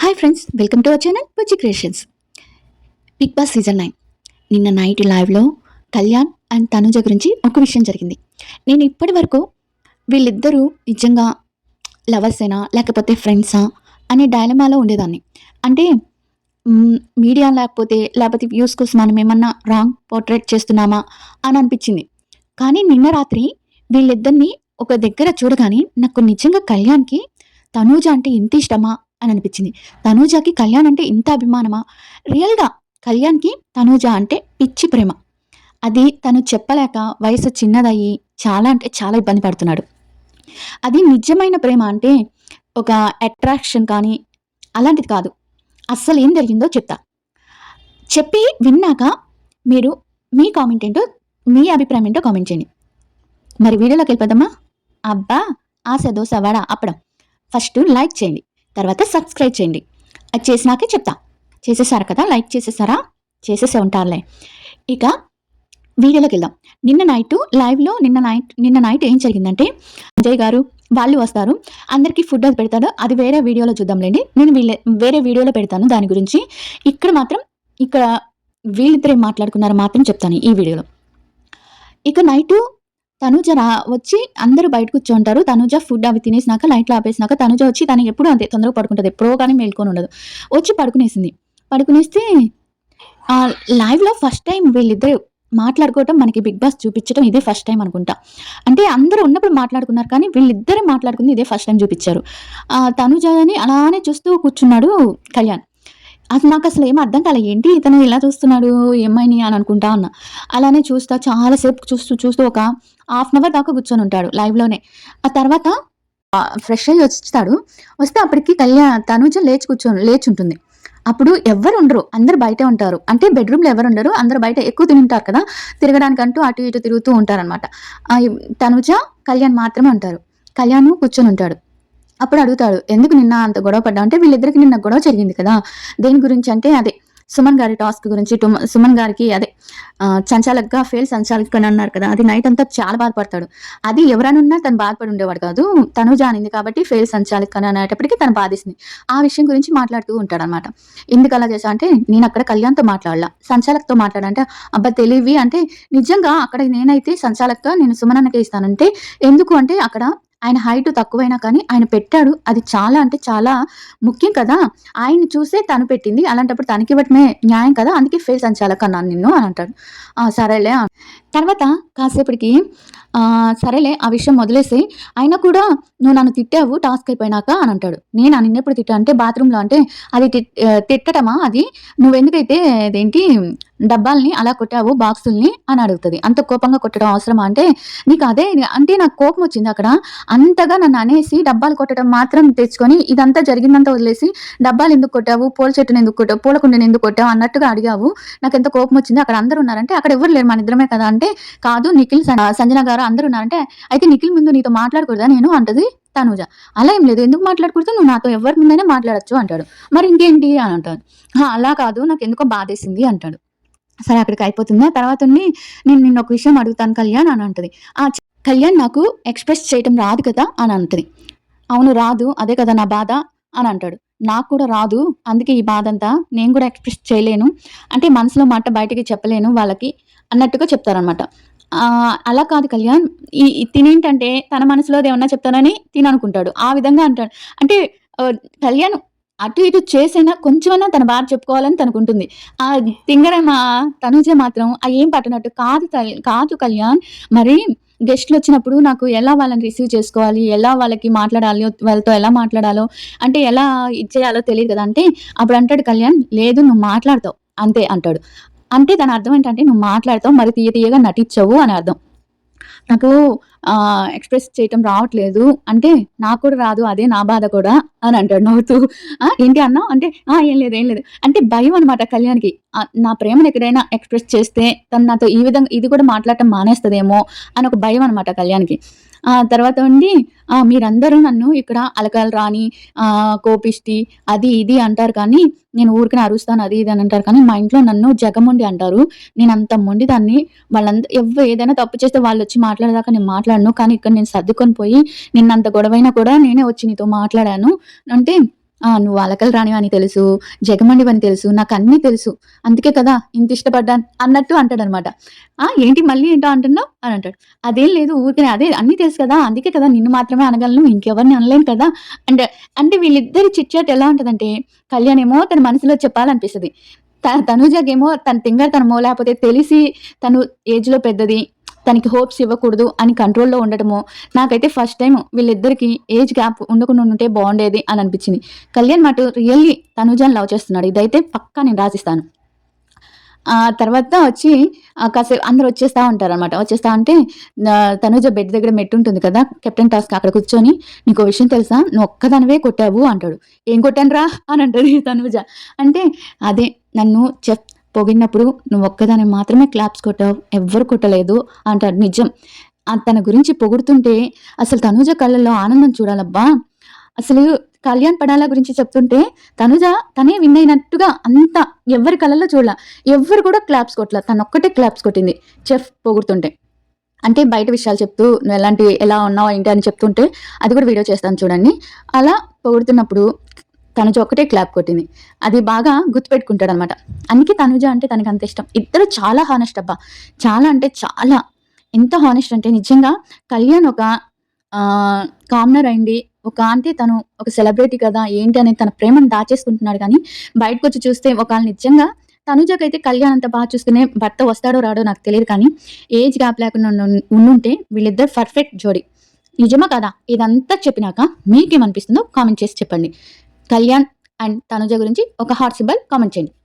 Hi friends, welcome to our channel Bujji Creations. Bigg Boss season 9 నిన్న night లైవ్లో Kalyan and Tanuja గురించి ఒక విషయం జరిగింది. నేను ఇప్పటి వరకు వీళ్ళిద్దరూ నిజంగా లవర్సేనా లేకపోతే ఫ్రెండ్సా అనే డైలమాలో ఉండేదాన్ని. అంటే మీడియా లేకపోతే వ్యూస్ కోసం మనం ఏమన్నా రాంగ్ పోర్ట్రేట్ చేస్తున్నామా అని అనిపించింది. కానీ నిన్న రాత్రి వీళ్ళిద్దరిని ఒక దగ్గర చూడగానే నాకు నిజంగా కళ్యాణ్కి తనూజ అంటే ఇంత ఇష్టమా అని అనిపించింది. తనూజకి కళ్యాణ్ అంటే ఇంత అభిమానమా? రియల్‌గా కళ్యాణ్‌కి తనూజ అంటే పిచ్చి ప్రేమ. అది తను చెప్పలేక వయసు చిన్నదయ్యి చాలా అంటే చాలా ఇబ్బంది పడుతున్నాడు. అది నిజమైన ప్రేమ అంటే ఒక అట్రాక్షన్ కానీ అలాంటిది కాదు. అస్సలేం జరిగిందో చెప్తా. చెప్పి విన్నాక మీరు మీ కామెంట్ ఏంటో, మీ అభిప్రాయం ఏంటో కామెంట్ చేయండి. మరి వీడియోలోకి వెళ్ళిపోదామా? అబ్బా! ఆశ దోశ వడ అప్పడం. ఫస్ట్ లైక్ చేయండి, తర్వాత సబ్స్క్రైబ్ చేయండి. అది చేసినాకే చెప్తా. చేసేసారు కదా, లైక్ చేసేసారా? చేసేసే ఉంటారులే. ఇక వీడియోలోకి వెళ్దాం. నిన్న నైట్ ఏం జరిగిందంటే, అజయ్ గారు వాళ్ళు వస్తారు, అందరికీ ఫుడ్ అది పెడతాడు. అది వేరే వీడియోలో చూద్దాంలేండి. నేను వేరే వీడియోలో పెడతాను దాని గురించి. ఇక్కడ వీళ్ళిద్దరేం మాట్లాడుకున్నారో మాత్రం చెప్తాను ఈ వీడియోలో. ఇక నైటు తనుజ వచ్చి అందరూ బయట కూర్చుంటారు. తనుజ ఫుడ్ అవి తినేసినాక లైట్లు ఆపేసినాక తనుజ వచ్చి తను ఎప్పుడూ అంతే తొందరగా పడుకుంటుంది. ఎప్పుడో కానీ మేల్కొని ఉండదు. వచ్చి పడుకునేసింది. పడుకునేస్తే లైవ్లో ఫస్ట్ టైం వీళ్ళిద్దరు మాట్లాడుకోవటం మనకి బిగ్ బాస్ చూపించడం ఇదే ఫస్ట్ టైం అనుకుంటా. అంటే అందరూ ఉన్నప్పుడు మాట్లాడుకున్నారు, కానీ వీళ్ళిద్దరే మాట్లాడుకుంది ఇదే ఫస్ట్ టైం చూపించారు. తనుజని అలానే చూస్తూ కూర్చున్నాడు కళ్యాణ్. అది నాకు అసలు ఏం అర్థం కాలే. ఏంటి ఇతను ఇలా చూస్తున్నాడు ఏమైనా అని అనుకుంటా ఉన్నా. అలానే చాలాసేపు చూస్తూ ఒక హాఫ్ అన్ అవర్ దాకా కూర్చొని ఉంటాడు లైవ్లోనే. ఆ తర్వాత ఫ్రెష్ అయ్యి వస్తే అప్పటికి తనుజ లేచి ఉంటుంది. అప్పుడు ఎవ్వరు ఉండరు, అందరు బయటే ఉంటారు. అంటే బెడ్రూమ్లో ఎవరు ఉండరు, అందరు బయట ఎక్కువ తింటారు కదా, తిరగడానికంటూ అటు ఇటు తిరుగుతూ ఉంటారనమాట. తనుజ కళ్యాణ్ మాత్రమే ఉంటారు. కళ్యాణ్ కూర్చొని ఉంటాడు. అప్పుడు అడుగుతాడు, ఎందుకు నిన్న అంత గొడవ పడ్డా అంటే, వీళ్ళిద్దరికి నిన్న గొడవ జరిగింది కదా, దేని గురించి అంటే అదే సుమన్ గారి టాస్క్ గురించి. సుమన్ గారికి అదే సంచాలక్గా ఫెయిల్ సంచాలక్ అని అన్నారు కదా, అది నైట్ అంతా చాలా బాధపడతాడు. అది ఎవరైనా తను బాధపడి ఉండేవాడు కాదు, తను జానింది కాబట్టి ఫెయిల్ సంచాలక్ అని అనేటప్పటికీ తను బాధిస్తుంది. ఆ విషయం గురించి మాట్లాడుతూ ఉంటాడు అనమాట. ఎందుకు అలా చేశా అంటే, నేను అక్కడ కళ్యాణ్తో మాట్లాడలా, సంచాలక్తో మాట్లాడంటే, అబ్బా తెలివి అంటే నిజంగా అక్కడ నేనైతే సంచాలక్గా నేను సుమన్ అన్నకే ఇస్తానంటే, ఎందుకు అంటే అక్కడ ఆయన హైట్ తక్కువైనా కానీ ఆయన పెట్టాడు, అది చాలా అంటే చాలా ముఖ్యం కదా, ఆయన్ని చూసే తను పెట్టింది, అలాంటప్పుడు తనకి ఇవ్వటమే న్యాయం కదా, అందుకే ఫెయిల్ సంచాలక్ అన్నాను నిన్ను అని అంటాడు. సరేలే. తర్వాత కాసేపటికి సరేలే ఆ విషయం వదిలేసి, అయినా కూడా నువ్వు నన్ను తిట్టావు టాస్క్ అయిపోయినాక అని అంటాడు. నేను నిన్నెప్పుడు తిట్టా అంటే, బాత్రూంలో అంటే అది తిట్టటమా, అది నువ్వెందుకైతే అదేంటి డబ్బాల్ని అలా కొట్టావు బాక్సుల్ని అని అడుగుతుంది. అంత కోపంగా కొట్టడం అవసరమా అంటే, నీకు అదే అంటే నాకు కోపం వచ్చింది అక్కడ, అంతగా నన్ను అనేసి డబ్బాలు కొట్టడం మాత్రం తెచ్చుకొని ఇదంతా జరిగిందంతా వదిలేసి డబ్బాలు ఎందుకు కొట్టావు, పూల చెట్టుని ఎందుకు కొట్టావు, పూల కుండీని ఎందుకు కొట్టావు అన్నట్టుగా అడిగావు, నాకు ఎంత కోపం వచ్చింది. అక్కడ అందరూ ఉన్నారంటే, అక్కడ ఎవరు లేరు మన ఇద్దరమే కదా అంటే, కాదు నిఖిల్ సంజన గారు అందరూ ఉన్నారంటే, అయితే నిఖిల్ ముందు నీతో మాట్లాడకూడదా నేను అంటది తనుజ. అలా ఏం లేదు, ఎందుకు మాట్లాడకూడదు, నువ్వు నాతో ఎవరి ముందైనా మాట్లాడచ్చు అంటాడు. మరి ఇంకేంటి అని అంటాడు. అలా కాదు, నాకు ఎందుకో బాధేసింది అంటాడు. సరే అక్కడికి అయిపోతుందా. తర్వాత నేను నిన్న ఒక విషయం అడుగుతాను కళ్యాణ్ అని అంటది. కళ్యాణ్ నాకు ఎక్స్ప్రెస్ చేయటం రాదు కదా అని అంటది. అవును రాదు, అదే కదా నా బాధ అని అంటాడు. నాకు కూడా రాదు, అందుకే ఈ బాధ అంతా, నేను కూడా ఎక్స్ప్రెస్ చేయలేను అంటే మనసులో మాట బయటికి చెప్పలేను వాళ్ళకి అన్నట్టుగా చెప్తారనమాట. అలా కాదు కళ్యాణ్, తినేంటంటే తన మనసులోది ఏమన్నా చెప్తానని తిననుకుంటాడు, ఆ విధంగా అంటాడు. అంటే కళ్యాణ్ అటు ఇటు చేసైనా కొంచెమన్నా తన బాధ చెప్పుకోవాలని తనకుంటుంది. ఆ తింగరమా తనుజ మాత్రం ఏం పట్టనట్టు, కాదు కళ్యాణ్, మరి గెస్ట్లు వచ్చినప్పుడు నాకు ఎలా వాళ్ళని రిసీవ్ చేసుకోవాలి, ఎలా వాళ్ళకి మాట్లాడాలి, వాళ్ళతో ఎలా మాట్లాడాలో అంటే ఎలా ఇచ్చేయాలో తెలియదు కదా అంటే, అప్పుడు అంటాడు కళ్యాణ్, లేదు నువ్వు మాట్లాడతావు అంతే అంటాడు. అంటే దాని అర్థం ఏంటంటే, నువ్వు మాట్లాడతావు మరి తీయగా నటించవు అని అర్థం. నాకు ఎక్స్‌ప్రెస్ చేయటం రావట్లేదు అంటే, నాకు కూడా రాదు, అదే నా బాధ కూడా అని అంటాడు నవ్వుతూ. ఏంటి అన్నావు అంటే, ఏం లేదు ఏం లేదు అంటే భయం అనమాట కళ్యాణ్‌కి. నా ప్రేమను ఎక్కడైనా ఎక్స్‌ప్రెస్ చేస్తే తను నాతో ఈ విధంగా ఇది కూడా మాట్లాడటం మానేస్తదేమో అని ఒక భయం అనమాట కళ్యాణ్‌కి. తర్వాత మీరందరూ నన్ను ఇక్కడ అలకలు రాని, కోపిష్టి అది ఇది అంటారు, కానీ నేను ఊరికనే అరుస్తాను అది ఇది అని అంటారు, కానీ మా ఇంట్లో నన్ను జగమొండి అంటారు. నేనంత మొండిదాన్ని. ఏదైనా తప్పు చేస్తే వాళ్ళొచ్చి మాట్లాడేదాకా నేను మాట్లాడను. కానీ ఇక్కడ నేను సర్దుకొని పోయి నిన్నంత గొడవైనా కూడా నేనే వచ్చి నీతో మాట్లాడాను అంటే, నువ్వు అలకలు రానివని తెలుసు, జగమండివని తెలుసు, నాకన్నీ తెలుసు. అందుకే కదా ఇంత ఇష్టపడ్డాను అన్నట్టు అంటాడనమాట. ఏంటి మళ్ళీ ఏంటో అంటున్నావు అని అంటాడు. అదేం లేదు ఊరికనే అదే అన్నీ తెలుసు కదా! అందుకే కదా నిన్ను మాత్రమే అనగలను. ఇంకెవరిని అనలేను కదా! అంటే అంటే వీళ్ళిద్దరి చిట్ చాట్ ఎలా ఉంటదంటే కళ్యాణ్ ఏమో తన మనసులో చెప్పాలనిపిస్తది. తనూజకేమో తన తింగరతనమో లేపోతే తెలిసి తను ఏజ్‌లో పెద్దది. తనకి హోప్స్ ఇవ్వకూడదు అని కంట్రోల్‌లో ఉండడమో, నాకైతే ఫస్ట్ టైమ్ వీళ్ళిద్దరికీ ఏజ్ గ్యాప్ ఉండకుండా ఉండుంటే బావుండేది అని అనిపించింది. కళ్యాణ్ మటు రియల్లీ తనూజని లవ్ చేస్తున్నాడు. ఇదైతే పక్కా నేను రాసిస్తాను. తర్వాత వచ్చి కాసేపు అందరూ వచ్చేస్తా ఉంటారనమాట. వచ్చేస్తా ఉంటే తనూజ బెడ్ దగ్గర మెట్టుంటుంది కదా! కెప్టెన్ టాస్క్ అక్కడ కూర్చొని, "నీకో విషయం తెలుసా? నువ్వు ఒక్కదానివే కొట్టావు" అంటాడు. "ఏం కొట్టానురా?" అని అంటది తనూజ. అంటే అదే నన్ను చెఫ్ పొగిడినప్పుడు నువ్వొక్కదానివి మాత్రమే క్లాప్స్ కొట్టావు. ఎవ్వరు కొట్టలేదు అంటాడు. నిజం. తన గురించి పొగుడుతుంటే అసలు తనూజ కళ్ళల్లో ఆనందం చూడాలబ్బా! అసలు కళ్యాణ్ పడాల గురించి చెప్తుంటే తనుజ తనే విన్ అయినట్టుగా అంత ఎవ్వరి కళ్ళల్లో చూడలా. ఎవ్వరు కూడా క్లాప్స్ కొట్టలా. తనొక్కటే క్లాప్స్ కొట్టింది చెఫ్ పొగుడుతుంటే. అంటే బయట విషయాలు చెప్తూ నువ్వు ఎలా ఉన్నావు ఏంటి అని చెప్తుంటే అది కూడా వీడియో చేస్తాను చూడండి. అలా పొగుడుతున్నప్పుడు తనుజ ఒక్కటే క్లాప్ కొట్టింది. అది బాగా గుర్తుపెట్టుకుంటాడనమాట. అందుకే తనుజ అంటే తనకంత ఇష్టం. ఇద్దరు చాలా హానెస్ట్ అబ్బా! చాలా అంటే చాలా. ఎంత హానెస్ట్ అంటే నిజంగా కళ్యాణ్ ఒక కామనర్ అయింది. అంటే తను ఒక సెలబ్రిటీ కదా! ఏంటి అనేది తన ప్రేమను దాచేసుకుంటున్నాడు గానీ, బయటకొచ్చి చూస్తే ఒకవేళ నిజంగా తనుజకైతే కళ్యాణ్ అంత చూసుకునే భర్త వస్తాడో రాడో నాకు తెలీదు కానీ, ఏజ్ గ్యాప్ లేకుండా ఉండుంటే వీళ్ళిద్దరు పర్ఫెక్ట్ జోడీ. నిజమా కాదా? ఇదంతా చెప్పినాక మీకేమనిపిస్తుందో కామెంట్ చేసి చెప్పండి. కళ్యాణ్ అండ్ తనుజ గురించి ఒక హార్ట్ సింబల్ కామెంట్ చేయండి.